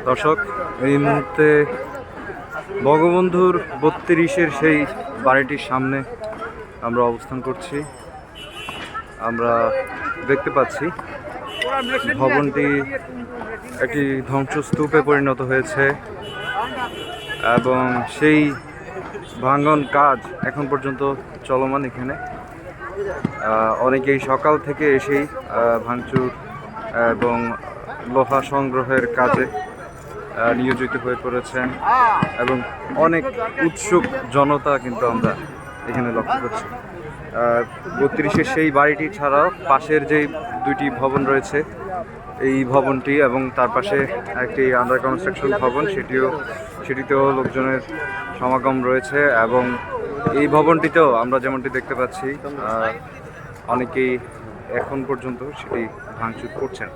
দর্শক, এই মুহূর্তে বঙ্গবন্ধুর ৩২-এর সেই বাড়িটির সামনে আমরা অবস্থান করছি। আমরা দেখতে পাচ্ছি ভবনটি একটি ধ্বংসস্তূপে পরিণত হয়েছে এবং সেই ভাঙন কাজ এখন পর্যন্ত চলমান। এখানে অনেকেই সকাল থেকে এসেই ভাঙচুর এবং লোহা সংগ্রহের কাজে নিয়োজিত হয়ে পড়েছেন এবং অনেক উৎসুক জনতা কিন্তু আমরা এখানে লক্ষ্য করছি। ৩২-এর সেই বাড়িটি ছাড়াও পাশের যেই দুইটি ভবন রয়েছে, এই ভবনটি এবং তার পাশে একটি আন্ডার কনস্ট্রাকশন ভবন, সেটিতেও লোকজনের সমাগম রয়েছে এবং এই ভবনটিতেও আমরা যেমনটি দেখতে পাচ্ছি অনেকেই এখন পর্যন্ত সেটি ভাঙচুর করছেন।